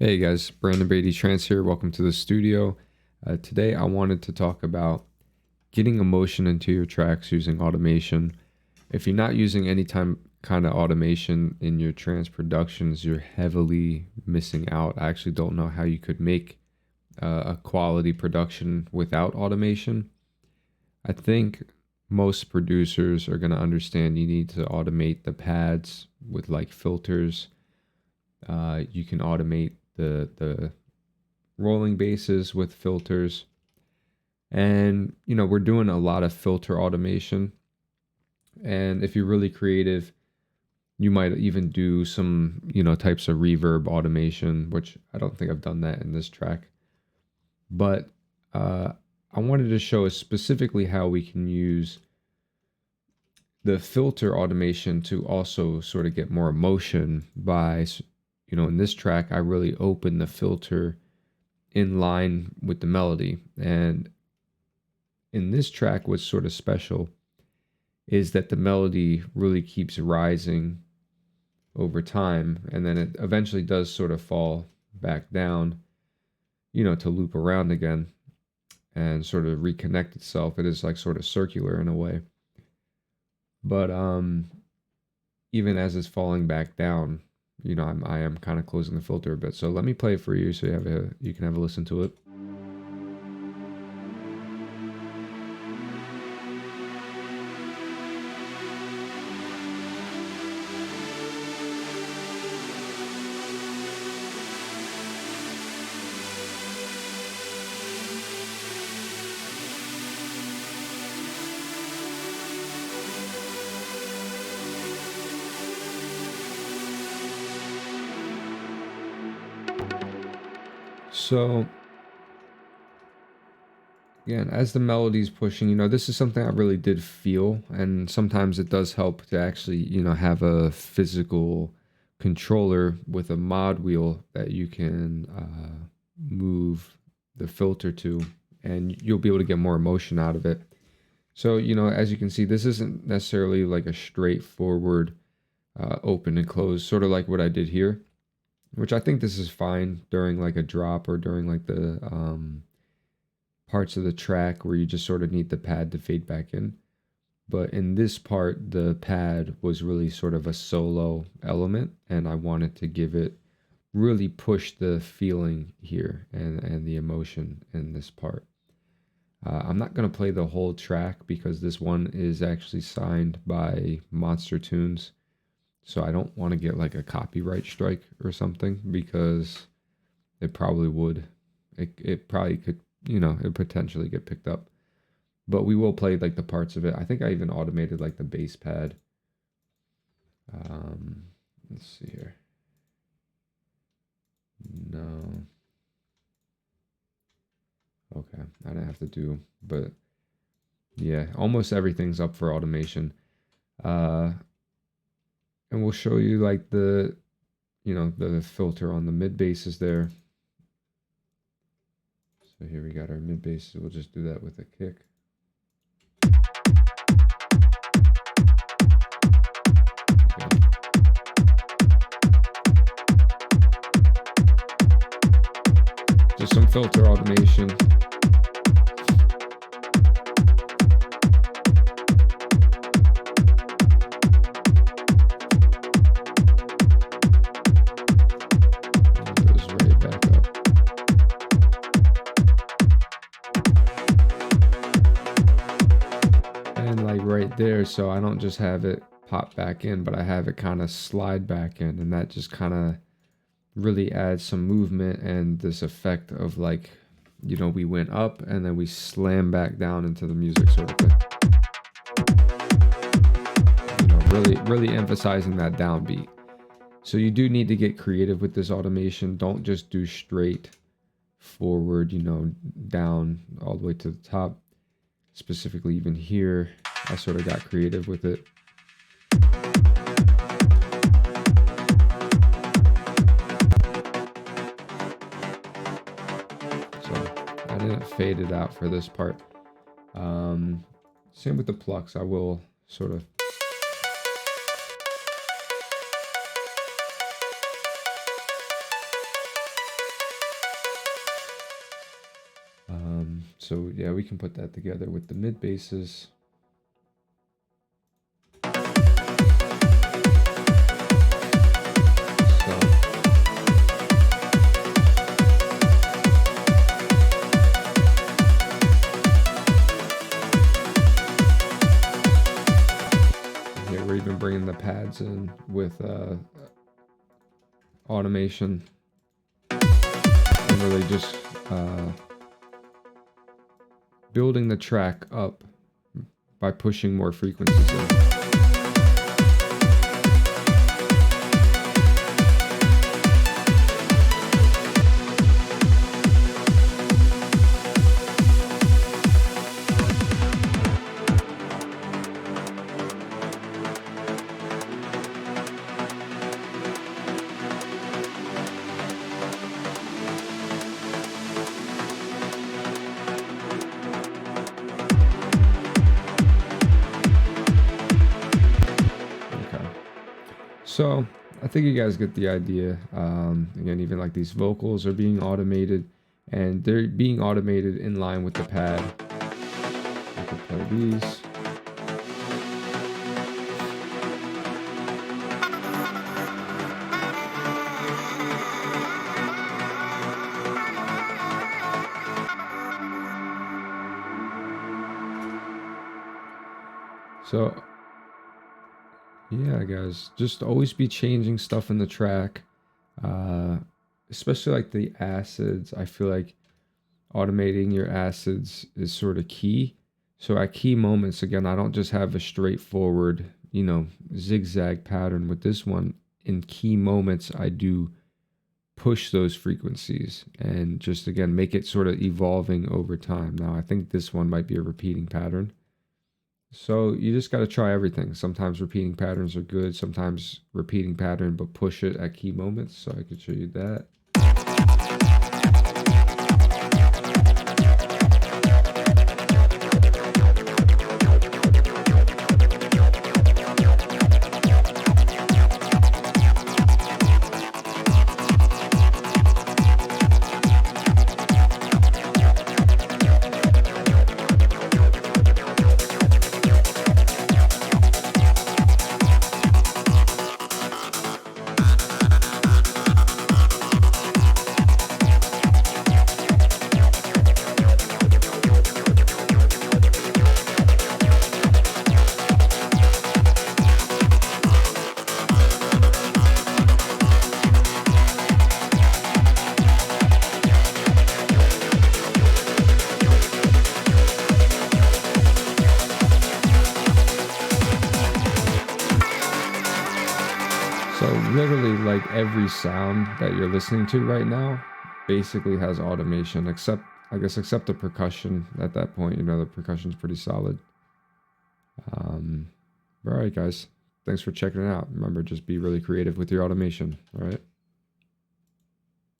Hey guys, Brandon Beatty Trance here. Welcome to the studio. Today I wanted to talk about getting emotion into your tracks using automation. If you're not using any kind of automation in your trance productions, you're heavily missing out. I actually don't know how you could make a quality production without automation. I think most producers are going to understand you need to automate the pads with like filters. You can automate the rolling basses with filters, and we're doing a lot of filter automation. And if you're really creative, you might even do some types of reverb automation, which I don't think I've done that in this track. But I wanted to show us specifically how we can use the filter automation to also sort of get more emotion by, in this track, I really open the filter in line with the melody. And in this track, what's sort of special is that the melody really keeps rising over time, and then it eventually does sort of fall back down, to loop around again and sort of reconnect itself. It is like sort of circular in a way. But even as it's falling back down, I am kind of closing the filter a bit. So let me play it for you so you can have a listen to it. So again, as the melody's pushing, this is something I really did feel, and sometimes it does help to actually, have a physical controller with a mod wheel that you can move the filter to, and you'll be able to get more emotion out of it. So, as you can see, this isn't necessarily like a straightforward open and close, sort of like what I did here, which I think this is fine during like a drop or during like the parts of the track where you just sort of need the pad to fade back in. But in this part, the pad was really sort of a solo element, and I wanted to give it really push the feeling here and the emotion in this part. I'm not going to play the whole track because this one is actually signed by Monster Tunes. So I don't want to get like a copyright strike or something, because it probably would. It probably could, it potentially get picked up. But we will play like the parts of it. I think I even automated like the bass pad. Let's see here. No. Okay, I didn't have to do, but yeah, almost everything's up for automation. And we'll show you like the filter on the mid basses there. So here we got our mid basses. We'll just do that with a kick. Just some filter automation. Right there, so I don't just have it pop back in, but I have it kind of slide back in, and that just kind of really adds some movement and this effect of like, we went up and then we slam back down into the music sort of thing. Really emphasizing that downbeat. So you do need to get creative with this automation. Don't just do straight forward, down all the way to the top. Specifically even here, I sort of got creative with it. So I didn't fade it out for this part. Same with the plucks. I will sort of So yeah, we can put that together with the mid basses. We're even bringing the pads in with automation, and really just building the track up by pushing more frequencies in. So I think you guys get the idea. Again, even like these vocals are being automated, and they're being automated in line with the pad. I can play these. So yeah, guys, just always be changing stuff in the track, especially like the acids. I feel like automating your acids is sort of key. So at key moments, again, I don't just have a straightforward, zigzag pattern with this one. In key moments, I do push those frequencies and just, again, make it sort of evolving over time. Now, I think this one might be a repeating pattern. So you just got to try everything. Sometimes repeating patterns are good. Sometimes repeating pattern, but push it at key moments. So I could show you that. So literally like every sound that you're listening to right now basically has automation, except the percussion at that point. The percussion's pretty solid. All right, guys. Thanks for checking it out. Remember, just be really creative with your automation. All right.